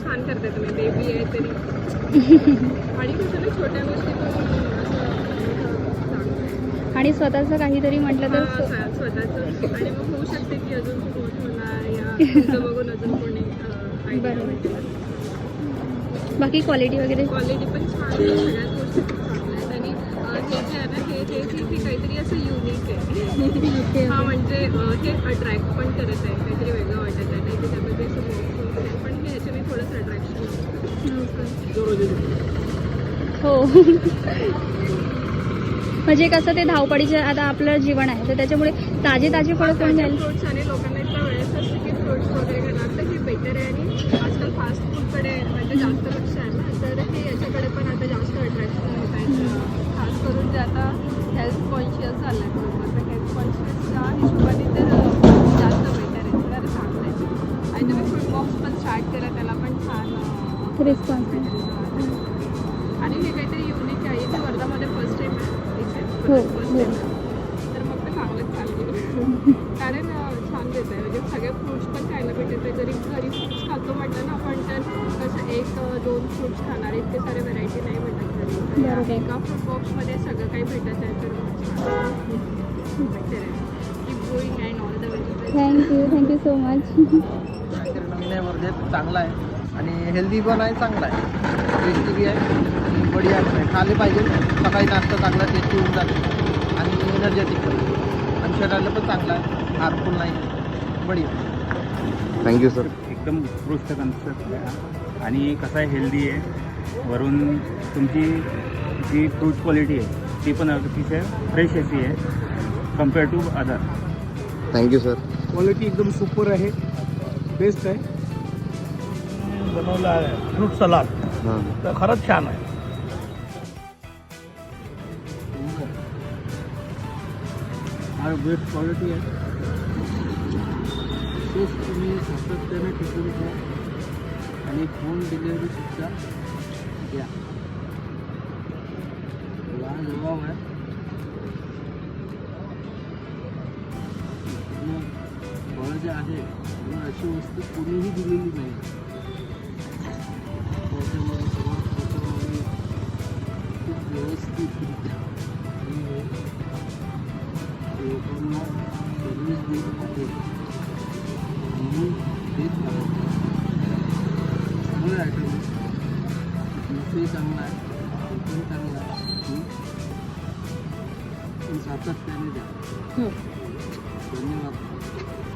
छान करते तुम्ही, बेबी आहे तरी. आणि कसं ना छोट्या गोष्टी पण आणि स्वतःचं काहीतरी म्हटलं तर स्वतःचं. आणि मग होऊ शकते की अजून खूप मोठं होणार या तुमचं बघून अजून कोणी बरोबर. बाकी क्वालिटी वगैरे क्वालिटी पण छान आहे, सगळ्याच गोष्टी खूप चांगल्या आहेत. आणि हे जे आहे ना हे काहीतरी असं युनिक आहे. हा म्हणजे हे अट्रॅक्ट पण करत आहे, काहीतरी वेगळं वाटत आहे. नाही त्याच्यामध्ये असं बॉक्स आहे पण हे ह्याच्याने थोडंसं अट्रॅक्शन हो. म्हणजे कसं ते धावपडीचं आता आपलं जीवन आहे तर त्याच्यामुळे ताजे फळं कोण घ्यायला. फ्रुट्स आणि लोकांना इतका वेळच असते की फ्रुट्स वगैरे खाणार तर हे बेटर आहे. आणि आजकाल फास्ट फूडकडे म्हणजे जास्त लक्ष आहे ना, तर हे याच्याकडे पण आता जास्त अट्रॅक्शन होत आहे. खास करून जे आता हेल्थ कॉन्शियस झालं आहे बरोबर, तर हेल्थ कॉन्शियसच्या हिशोबाने तर जास्त बेटर आहे, तर चांगलं आहे. आणि तुम्ही फूड बॉक्स पण स्टार्ट केला, त्याला पण छान रिस्पॉन्स आहे. आणि हे काहीतरी युनिक आहे. इथे वर्धामध्ये फर्स्ट टाइम आहे इथे हो, फर्स्ट हो. टाइम, तर मग ते चांगलंच चालू कारण छान देत आहे. म्हणजे सगळे फ्रुट्स पण खायला भेटत आहे. जरी घरी फ्रुट्स खातो म्हटलं ना आपण, तर कसं 1-2 फ्रुट्स खाणार, इतके सारे व्हरायटी नाही भेटत घरी. एका फ्रूट बॉक्समध्ये सगळं काही भेटत आहे, तर छान बेटर आहे. Keep going and all the very best. Thank you so much. नवीन आहे वर्धेत, चांगला आहे आणि हेल्दी पण आहे, चांगला आहे, टेस्टी बी आहे, बढिया पण आहे. खाल्ले पाहिजे. सकाळी नाश्ता चांगला टेस्टी होऊन जाते आणि एनर्जेटिक पण आणि शरीराला पण चांगला आहे, हार्मफुल नाही, बढिया. Thank you sir. एकदम उत्कृष्ट कन्सेप्ट आहे आणि कसं आहे हेल्दी आहे. वरून तुमची जी फ्रूट क्वालिटी आहे ती पण अतिशय फ्रेश अशी आहे compare to other. Thank you sir. Quality एकदम सुपर आहे, बेस्ट आहे. बनवलं आहे फ्रूट सलाद हां. तर खरंच छान आहे. बेस्ट क्वालिटी आहे. तेच तुम्ही सातत्याने टिकून घ्या आणि होम डिलिव्हरी सुद्धा द्या. जबाब आहे. फळं जे आहे त्यांना अशी वस्तू कोणीही दिलेली नाही. त्याच्यामध्ये सगळं त्याच्यामध्ये खूप व्यवस्थितरित्या लोकांना सर्व्हिस देत आहे म्हणून देत राहतो. चांगलं आयटम आहे, जुसही चांगला आहे, ते पण चांगला आहे. पण सातत्याने द्या. धन्यवाद.